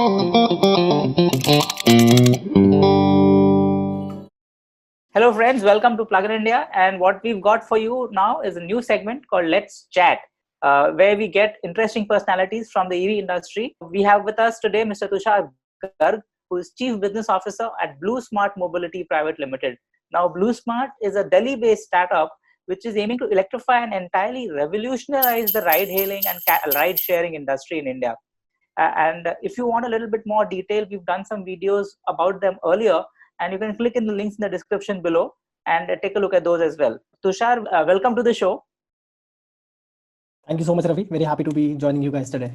Hello, friends. Welcome to Plugin India. And what we've got for you now is a new segment called Let's Chat, where we get interesting personalities from the EV industry. We have with us today Mr. Tushar Garg, who is Chief Business Officer at Blue Smart Mobility Private Limited. Now, Blue Smart is a Delhi-based startup which is aiming to electrify and entirely revolutionize the ride-hailing and ride-sharing industry in India. And if you want a little bit more detail, we've done some videos about them earlier, and you can click in the links in the description below and take a look at those as well. Tushar, welcome to the show. Thank you so much, Ravi. Very happy to be joining you guys today.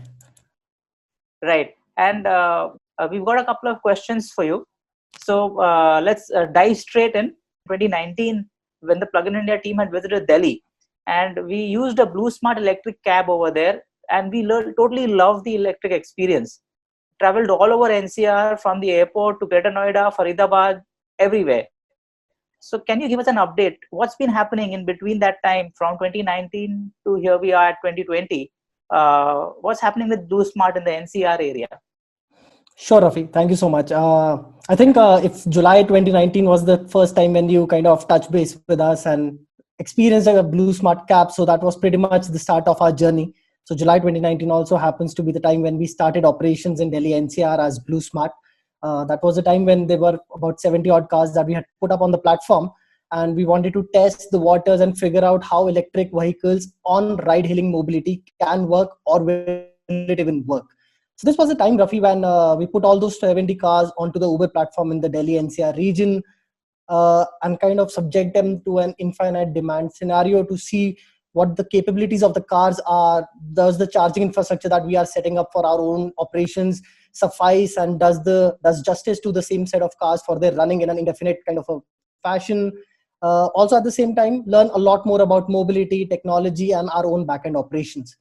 Right. And we've got a couple of questions for you. So let's dive straight in. 2019, when the Plugin India team had visited Delhi, and we used a Blue Smart electric cab over there, and we totally loved the electric experience. Traveled all over NCR, from the airport to Greater Noida, Faridabad, everywhere. So can you give us an update? What's been happening in between that time from 2019 to here we are at 2020? What's happening with Blue Smart in the NCR area? Sure, Rafi. Thank you so much. I think if July 2019 was the first time when you kind of touched base with us and experienced a Blue Smart cab, so that was pretty much the start of our journey. So July 2019 also happens to be the time when we started operations in Delhi NCR as Blue Smart. That was the time when there were about 70 odd cars that we had put up on the platform, and we wanted to test the waters and figure out how electric vehicles on ride-hailing mobility can work, or will it even work. So this was the time, Rafi, when we put all those 70 cars onto the Uber platform in the Delhi NCR region, and kind of subject them to an infinite demand scenario to see what the capabilities of the cars are. Does the charging infrastructure that we are setting up for our own operations suffice, and does justice to the same set of cars for their running in an indefinite kind of a fashion? Also at the same time, learn a lot more about mobility, technology, and our own backend operations.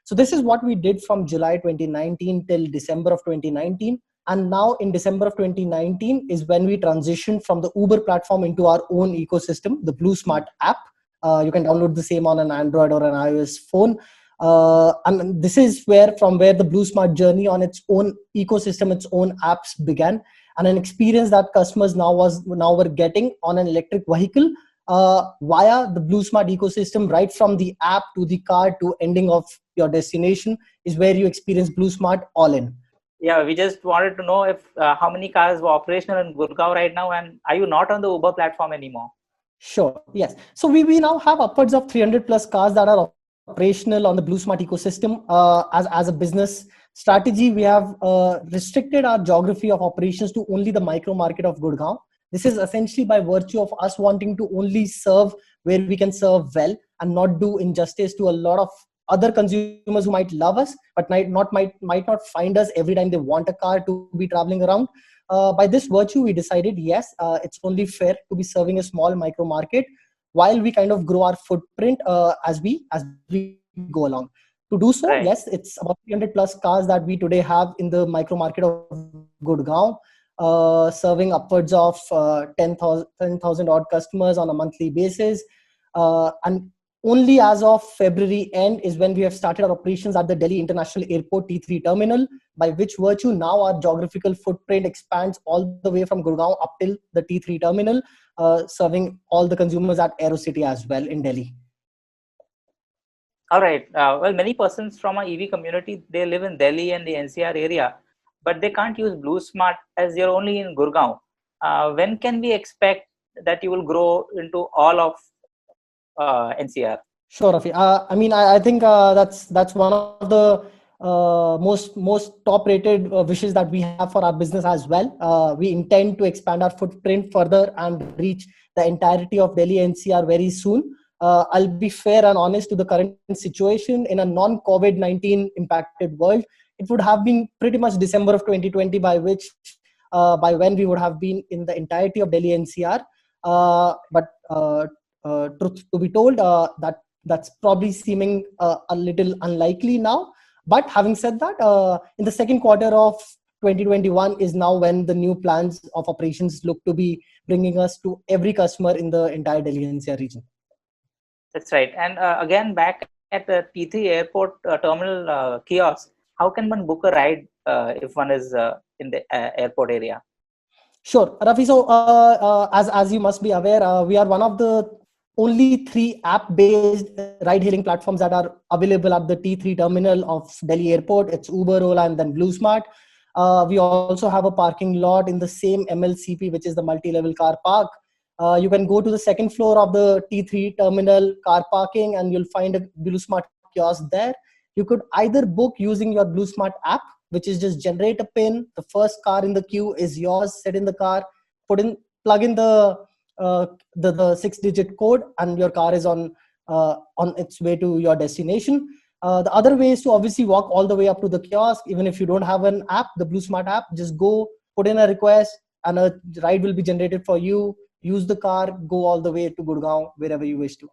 So this is what we did from July 2019 till December of 2019. And now in December of 2019 is when we transitioned from the Uber platform into our own ecosystem, the Blue Smart app. You can download the same on an Android or an iOS phone. And this is from where the Blue Smart journey on its own ecosystem, its own apps began, and an experience that customers now were getting on an electric vehicle via the Blue Smart ecosystem, right from the app to the car to ending of your destination, is where you experience Blue Smart all in. Yeah, we just wanted to know if how many cars were operational in Gurgaon right now, and are you not on the Uber platform anymore? Sure, yes. So we now have upwards of 300 plus cars that are operational on the Blue Smart ecosystem. As a business strategy, we have restricted our geography of operations to only the micro market of Gurgaon. This is essentially by virtue of us wanting to only serve where we can serve well, and not do injustice to a lot of other consumers who might love us but might not find us every time they want a car to be traveling around. By this virtue, we decided, yes, it's only fair to be serving a small micro market while we kind of grow our footprint as we go along. To do so, Right. yes, it's about 300 plus cars that we today have in the micro market of Gurgaon, serving upwards of 10,000 odd customers on a monthly basis. And only as of February end is when we have started our operations at the Delhi International Airport T3 terminal, by which virtue now our geographical footprint expands all the way from Gurgaon up till the T3 terminal, serving all the consumers at AeroCity as well in Delhi. All right. Well, many persons from our EV community, they live in Delhi and the NCR area, but they can't use Blue Smart as you're only in Gurgaon. When can we expect that you will grow into all of NCR? Sure, Rafi. I think that's one of the most top-rated wishes that we have for our business as well. We intend to expand our footprint further and reach the entirety of Delhi NCR very soon. I'll be fair and honest to the current situation. In a non-COVID-19 impacted world, it would have been pretty much December of 2020 by when we would have been in the entirety of Delhi NCR. But truth to be told, that's probably seeming a little unlikely now. But having said that, in the second quarter of 2021 is now when the new plans of operations look to be bringing us to every customer in the entire Delhi NCR region. That's right. And again, back at the T3 airport terminal kiosk, how can one book a ride if one is in the airport area? Sure, Rafi. So, as you must be aware, we are one of the only three app-based ride-hailing platforms that are available at the T3 terminal of Delhi Airport. It's Uber, Ola, and then BlueSmart. We also have a parking lot in the same MLCP, which is the multi-level car park. You can go to the second floor of the T3 terminal car parking, and you'll find a BlueSmart kiosk there. You could either book using your BlueSmart app, which is just generate a pin. The first car in the queue is yours. Sit in the car, plug in the 6-digit code, and your car is on its way to your destination. The other way is to obviously walk all the way up to the kiosk. Even if you don't have an app, the BlueSmart app, just go put in a request, and a ride will be generated for you. Use the car, go all the way to Gurgaon, wherever you wish to.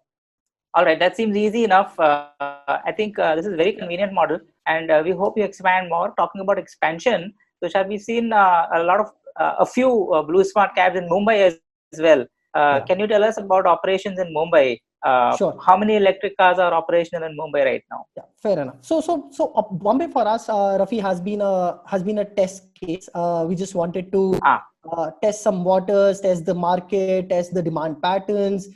All right, that seems easy enough. I think this is a very convenient model, and we hope you expand more. Talking about expansion, Tushar, we've seen a few BlueSmart cabs in Mumbai as well. Can you tell us about operations in Mumbai? Sure. How many electric cars are operational in Mumbai right now? Yeah, fair enough. So Bombay for us, Rafi, has been a test case. We just wanted to test some waters, test the market, test the demand patterns,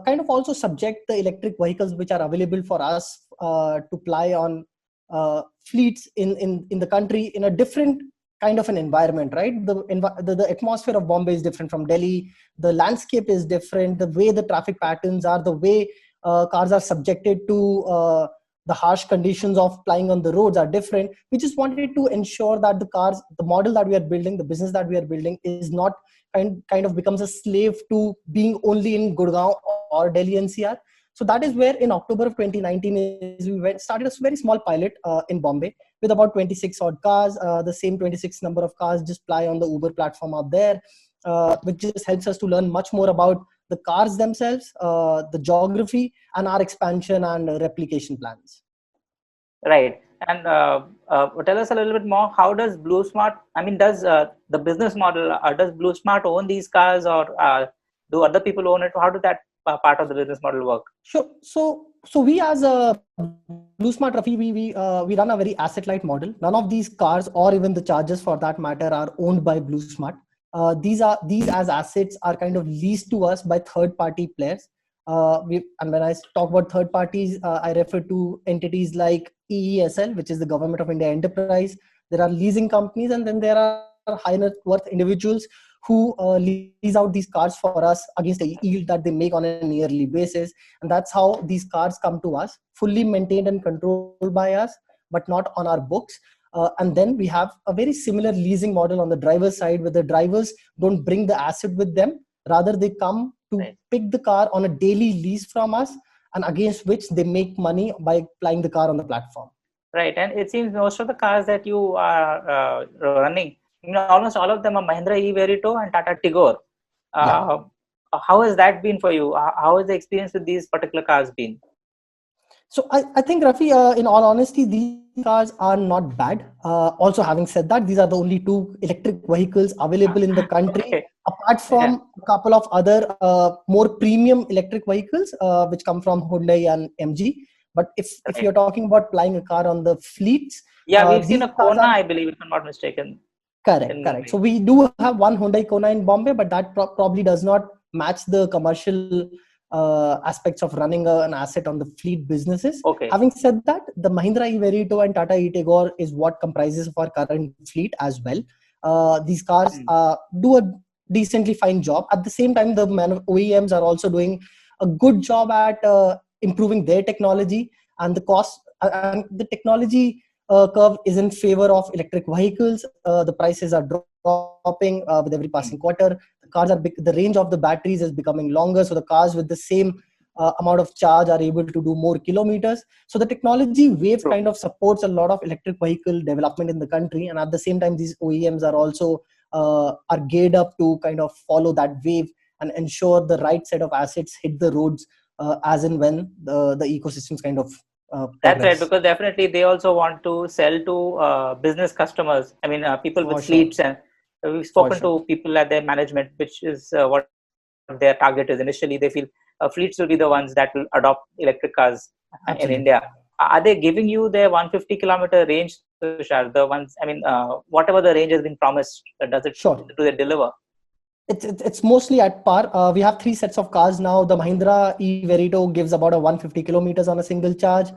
kind of also subject the electric vehicles which are available for us to ply on fleets in the country in a different kind of an environment, right? The atmosphere of Bombay is different from Delhi. The landscape is different. The way the traffic patterns are, the way cars are subjected to the harsh conditions of plying on the roads are different. We just wanted to ensure that the model that we are building, the business that we are building, is not kind of becomes a slave to being only in Gurgaon or Delhi NCR. So that is where in October of 2019 we started a very small pilot in Bombay with about 26 odd cars. The same 26 number of cars just ply on the Uber platform out there, which just helps us to learn much more about the cars themselves, the geography, and our expansion and replication plans. Right. And tell us a little bit more. How does BlueSmart, does the business model, does BlueSmart own these cars, or do other people own it? How does that part of the business model work? Sure. So we as a BlueSmart, Rafi, we run a very asset-light model. None of these cars, or even the chargers for that matter, are owned by BlueSmart. These as assets are kind of leased to us by third-party players. And when I talk about third parties, I refer to entities like EESL, which is the Government of India Enterprise. There are leasing companies, and then there are high net worth individuals who lease out these cars for us against a yield that they make on a yearly basis. And that's how these cars come to us, fully maintained and controlled by us, but not on our books. And then we have a very similar leasing model on the driver's side, where the drivers don't bring the asset with them. Rather, they come to pick the car on a daily lease from us, and against which they make money by plying the car on the platform. Right. And it seems most of the cars that you are running, almost all of them are Mahindra e-Verito and Tata Tigor. How has that been for you? How has the experience with these particular cars been? So I think, Rafi, in all honesty, these cars are not bad. Also, having said that, these are the only two electric vehicles available in the country, apart from a couple of other more premium electric vehicles, which come from Hyundai and MG. But if you're talking about plying a car on the fleets, we've seen a Kona, I believe, if I'm not mistaken. Correct. So we do have one Hyundai Kona in Bombay, but that probably does not match the commercial aspects of running an asset on the fleet businesses. Having said that, the Mahindra e-Verito and Tata e-Tigor is what comprises of our current fleet as well. These cars do a decently fine job. At the same time, the OEMs are also doing a good job at improving their technology, and the cost and the technology curve is in favor of electric vehicles. The prices are dropping with every passing quarter. The range of the batteries is becoming longer, so the cars with the same amount of charge are able to do more kilometers. So the technology wave kind of supports a lot of electric vehicle development in the country, and at the same time, these OEMs are also are geared up to kind of follow that wave and ensure the right set of assets hit the roads as and when the ecosystems kind of that's right, because definitely they also want to sell to business customers. People with fleets, and we've spoken to people at their management, which is what their target is. Initially, they feel fleets will be the ones that will adopt electric cars in India. Are they giving you their 150-kilometer range Tushar? The ones, I mean, whatever the range has been promised, Sure. do they deliver? It's mostly at par. We have three sets of cars now. The Mahindra E Verito gives about a 150 kilometers on a single charge.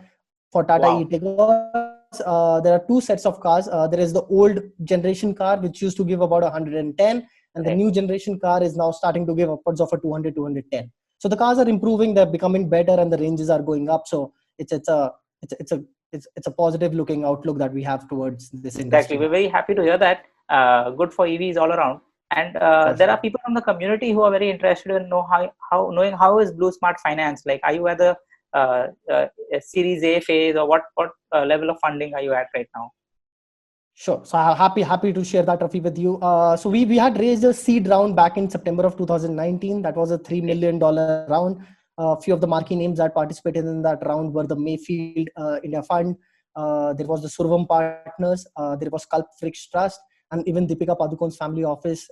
For Tata Wow. E-Tigos, there are two sets of cars. There is the old generation car, which used to give about 110, and the new generation car is now starting to give upwards of a 200, 210. So the cars are improving, they're becoming better, and the ranges are going up. So it's a positive looking outlook that we have towards this industry. Exactly. We're very happy to hear that. Good for EVs all around. And there are people from the community who are very interested in knowing how is Blue Smart financed. Like, are you at the Series A phase, or what level of funding are you at right now? Sure. So I'm happy to share that, Rafi, with you. So we had raised a seed round back in September of 2019. That was a $3 million round. A few of the marquee names that participated in that round were the Mayfield India Fund. There was the Survam Partners. There was Kalp Fricks Trust, and even Deepika Padukone's family office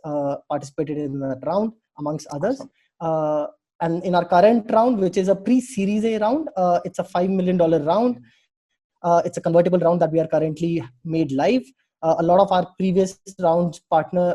participated in that round, amongst others. Awesome. And in our current round, which is a pre-Series A round, it's a $5 million round. It's a convertible round that we are currently made live. A lot of our previous rounds partner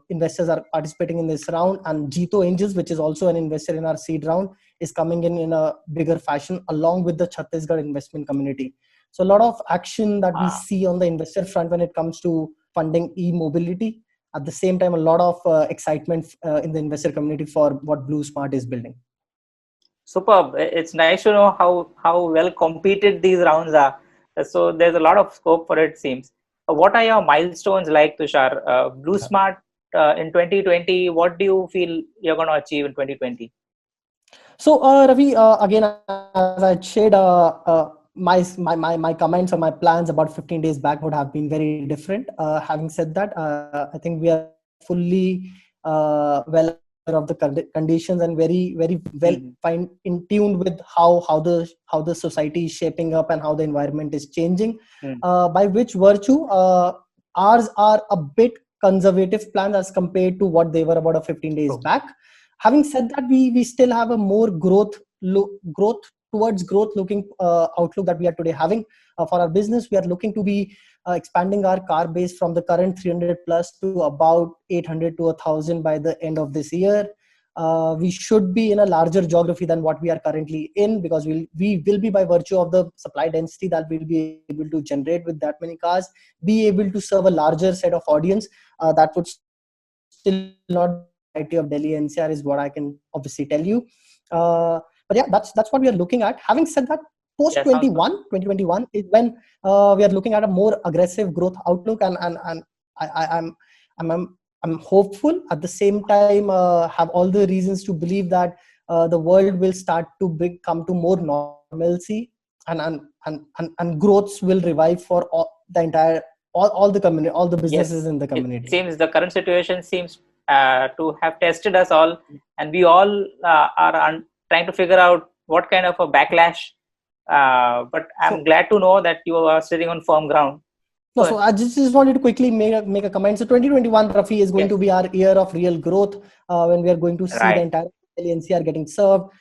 investors are participating in this round, and Jito Angels, which is also an investor in our seed round, is coming in a bigger fashion along with the Chhattisgarh investment community. So a lot of action that we see on the investor front when it comes to funding e-mobility. At the same time, a lot of excitement in the investor community for what Blue Smart is building. Superb. It's nice to know how well competed these rounds are. So there's a lot of scope for it, seems. What are your milestones like, Tushar? Blue Smart in 2020, what do you feel you're going to achieve in 2020? So, Ravi, again, as I shared, my comments or my plans about 15 days back would have been very different. Having said that, I think we are fully well of the conditions and very well in tune with how the society is shaping up and how the environment is changing. By which virtue, ours are a bit conservative plans as compared to what they were about 15 days back. Having said that, we still have a more growth looking outlook that we are today having for our business. We are looking to be expanding our car base from the current 300 plus to about 800 to 1,000 by the end of this year. We should be in a larger geography than what we are currently in, because we will be, by virtue of the supply density that we'll be able to generate with that many cars, be able to serve a larger set of audience that would still not of Delhi NCR is what I can obviously tell you. But yeah, that's what we are looking at. Having said that, post 2021 is when we are looking at a more aggressive growth outlook, and I'm hopeful. At the same time, have all the reasons to believe that the world will start to come to more normalcy, and growths will revive for all the community, all the businesses in the community. It seems the current situation seems to have tested us all, and we all are trying to figure out what kind of a backlash. But I'm glad to know that you are sitting on firm ground. No, so I just wanted to quickly make a comment. So 2021, Rafi, is going to be our year of real growth, when we are going to see the entire NCR getting served,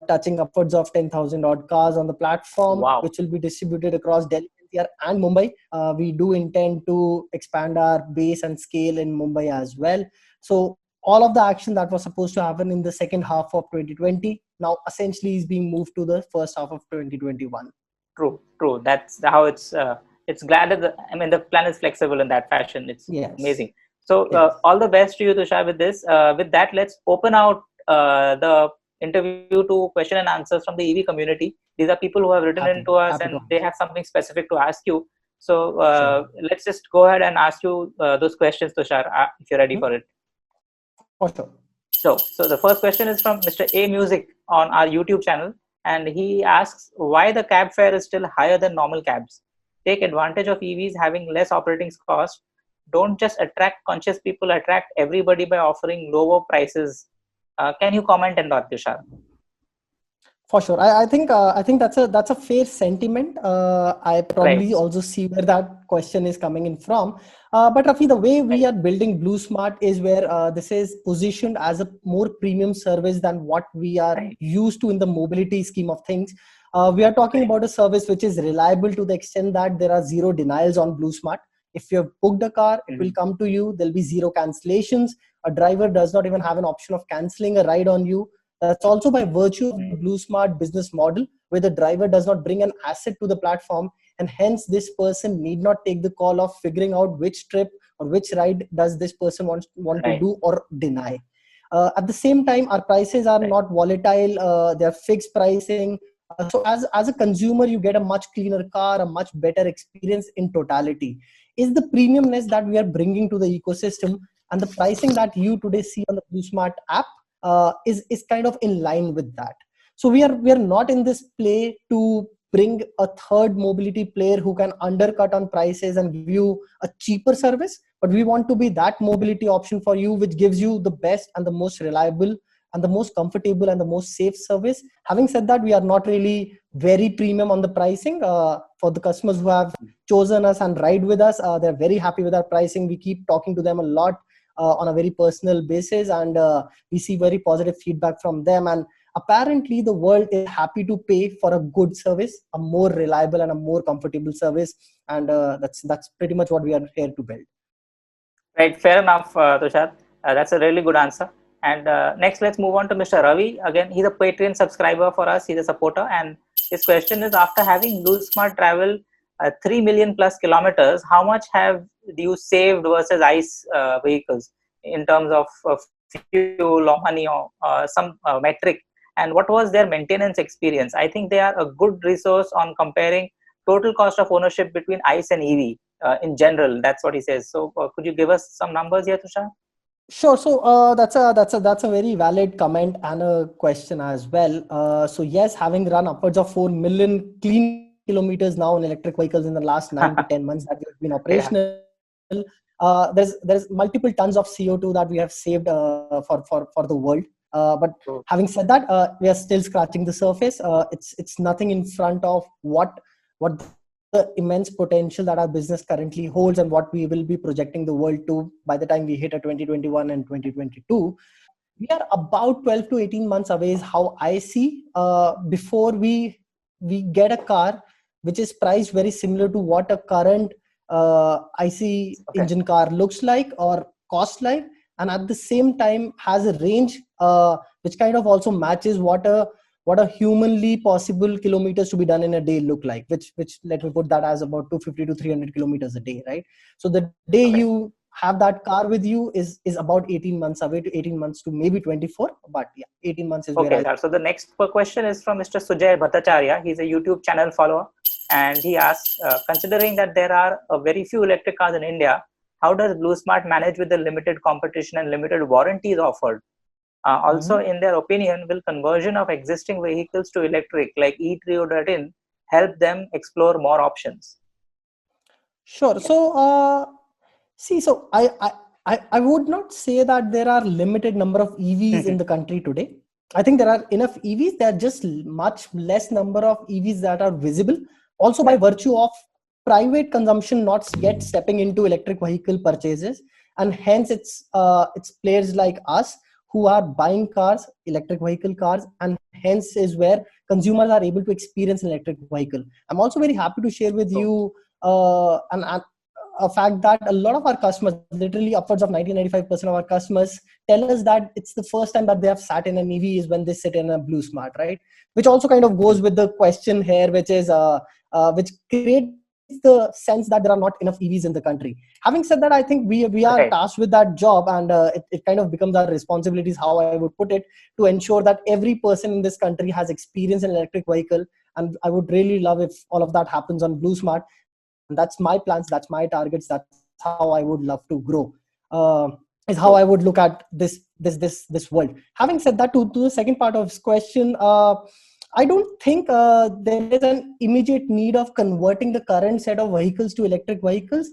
touching upwards of 10,000 odd cars on the platform, which will be distributed across Delhi, NCR and Mumbai. We do intend to expand our base and scale in Mumbai as well. So all of the action that was supposed to happen in the second half of 2020 now essentially is being moved to the first half of 2021. True. That's how it's glad that the plan is flexible in that fashion. It's amazing. So all the best to you, Tushar, with this. With that, let's open out the interview to question and answers from the EV community. These are people who have written into us, and they have something specific to ask you. So let's just go ahead and ask you those questions, Tushar, if you're ready for it. For sure. So the first question is from Mr. A Music on our YouTube channel, and he asks why the cab fare is still higher than normal cabs. Take advantage of EVs having less operating costs. Don't just attract conscious people, attract everybody by offering lower prices. Can you comment on that, Tushar? For sure. I think that's a fair sentiment. I probably also see where that question is coming in from. But Rafi, the way we are building Blue Smart is where this is positioned as a more premium service than what we are used to in the mobility scheme of things. We are talking about a service which is reliable to the extent that there are zero denials on BlueSmart. If you have booked a car, it will come to you. There'll be zero cancellations. A driver does not even have an option of canceling a ride on you. That's also by virtue of the BlueSmart business model, where the driver does not bring an asset to the platform, and hence this person need not take the call of figuring out which trip or which ride does this person want to do or deny. At the same time, our prices are not volatile. They're fixed pricing. So as a consumer, you get a much cleaner car, a much better experience in totality. Is the premiumness that we are bringing to the ecosystem, and the pricing that you today see on the BlueSmart app is kind of in line with that. So we are not in this play to bring a third mobility player who can undercut on prices and give you a cheaper service, but we want to be that mobility option for you, which gives you the best and the most reliable and the most comfortable and the most safe service. Having said that, we are not really very premium on the pricing. For the customers who have chosen us and ride with us, they're very happy with our pricing. We keep talking to them a lot on a very personal basis, and we see very positive feedback from them. And apparently the world is happy to pay for a good service, a more reliable and a more comfortable service. And that's pretty much what we are here to build. Right, fair enough, Tushar. That's a really good answer. And next, let's move on to Mr. Ravi. Again, he's a Patreon subscriber for us. He's a supporter. And his question is, after having BlueSmart travel 3 million plus kilometers, how much have you saved versus ICE vehicles in terms of fuel or money or some metric? And what was their maintenance experience? I think they are a good resource on comparing total cost of ownership between ICE and EV in general. That's what he says. So could you give us some numbers here, Tushar? Sure. So that's a very valid comment and a question as well. So yes, having run upwards of 4 million clean kilometers now in electric vehicles in the last 9 to 10 months that we've been operational, there's multiple tons of CO2 that we have saved for the world. But having said that, we are still scratching the surface. It's nothing in front of what the immense potential that our business currently holds and what we will be projecting the world to by the time we hit a 2021 and 2022. We are about 12 to 18 months away is how I see, before we get a car which is priced very similar to what a current IC engine car looks like or costs like, and at the same time has a range which kind of also matches what a humanly possible kilometers to be done in a day look like, which let me put that as about 250 to 300 kilometers a day, right? So the day you have that car with you is about 18 months away, to 18 months to maybe 24, but yeah, 18 months is where So the next question is from Mr. Sujay Bhattacharya. He's a YouTube channel follower, and he asks, considering that there are very few electric cars in India, how does BlueSmart manage with the limited competition and limited warranties offered? Also, in their opinion, will conversion of existing vehicles to electric like e-Trio.in help them explore more options? Sure. So so I would not say that there are limited number of EVs in the country today. I think there are enough EVs. There are just much less number of EVs that are visible. Also by virtue of private consumption not yet stepping into electric vehicle purchases, and hence it's players like us who are buying cars, electric vehicle cars, and hence is where consumers are able to experience an electric vehicle. I'm also very happy to share with you a fact that a lot of our customers, literally upwards of 90-95% of our customers, tell us that it's the first time that they have sat in an EV is when they sit in a BlueSmart, right? Which also kind of goes with the question here, which is which creates the sense that there are not enough EVs in the country. Having said that, I think we are tasked with that job, and it kind of becomes our responsibilities, how I would put it, to ensure that every person in this country has experience in electric vehicle. And I would really love if all of that happens on BlueSmart. And that's my plans, that's my targets, that's how I would love to grow. Is how I would look at this world. Having said that, to the second part of this question, I don't think there is an immediate need of converting the current set of vehicles to electric vehicles.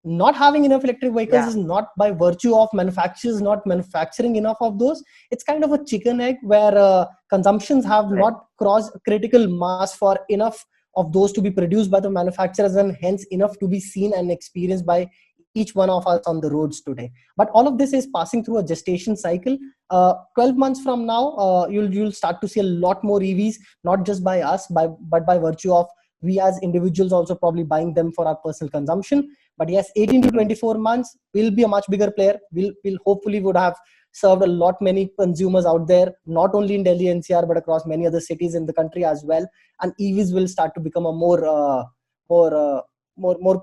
Not having enough electric vehicles is not by virtue of manufacturers not manufacturing enough of those. It's kind of a chicken egg where consumptions have not crossed critical mass for enough of those to be produced by the manufacturers, and hence enough to be seen and experienced by each one of us on the roads today. But all of this is passing through a gestation cycle. 12 months from now, you'll start to see a lot more EVs, not just by us, but by virtue of we as individuals also probably buying them for our personal consumption. But yes, 18 to 24 months will be a much bigger player. We'll hopefully would have served a lot many consumers out there, not only in Delhi NCR, but across many other cities in the country as well. And EVs will start to become a more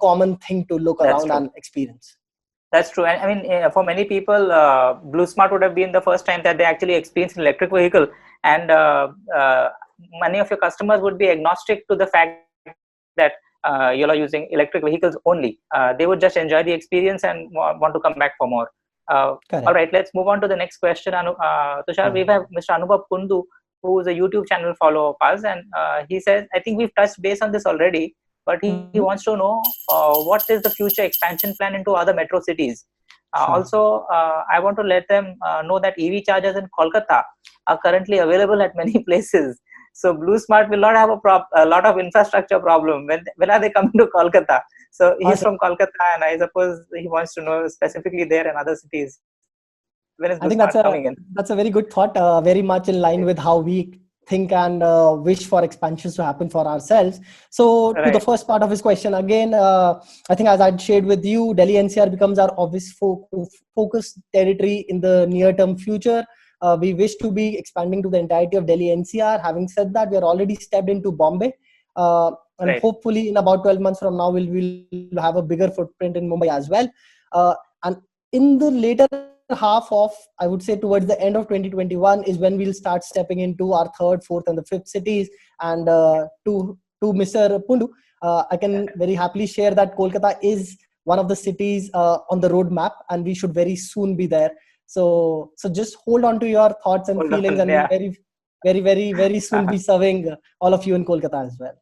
common thing to look around and experience. That's true. And I mean, for many people, BlueSmart would have been the first time that they actually experienced an electric vehicle. And many of your customers would be agnostic to the fact that you're using electric vehicles only. They would just enjoy the experience and want to come back for more. All right, let's move on to the next question. Tushar, we have Mr. Anubhav Kundu, who is a YouTube channel follower of ours. And he says, I think we've touched base on this already, but he wants to know what is the future expansion plan into other metro cities. Also, I want to let them know that EV chargers in Kolkata are currently available at many places. So BlueSmart will not have a lot of infrastructure problem. When are they coming to Kolkata? So he's from Kolkata, and I suppose he wants to know specifically there and other cities. When is BlueSmart coming in? That's a very good thought, very much in line with how we think and wish for expansions to happen for ourselves. So to the first part of his question, again, I think as I'd shared with you, Delhi NCR becomes our obvious focus territory in the near-term future. We wish to be expanding to the entirety of Delhi NCR. Having said that, we are already stepped into Bombay. And hopefully in about 12 months from now, we'll have a bigger footprint in Mumbai as well. And in the later half of, I would say towards the end of 2021 is when we'll start stepping into our third, fourth and the fifth cities. And to Mr. Pundu, I can very happily share that Kolkata is one of the cities on the roadmap, and we should very soon be there. So just hold on to your thoughts and feelings, and very soon be serving all of you in Kolkata as well.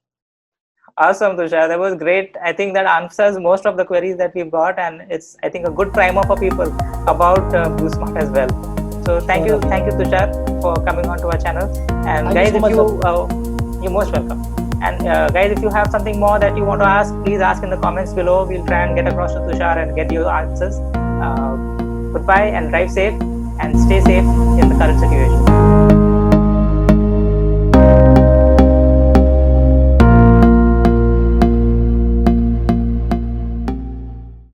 Awesome, Tushar. That was great. I think that answers most of the queries that we've got, and it's, I think, a good primer for people about BlueSmart as well. So thank you, Tushar, for coming on to our channel. And guys, you're most welcome. And guys, if you have something more that you want to ask, please ask in the comments below. We'll try and get across to Tushar and get you answers. Goodbye and drive safe and stay safe in the current situation.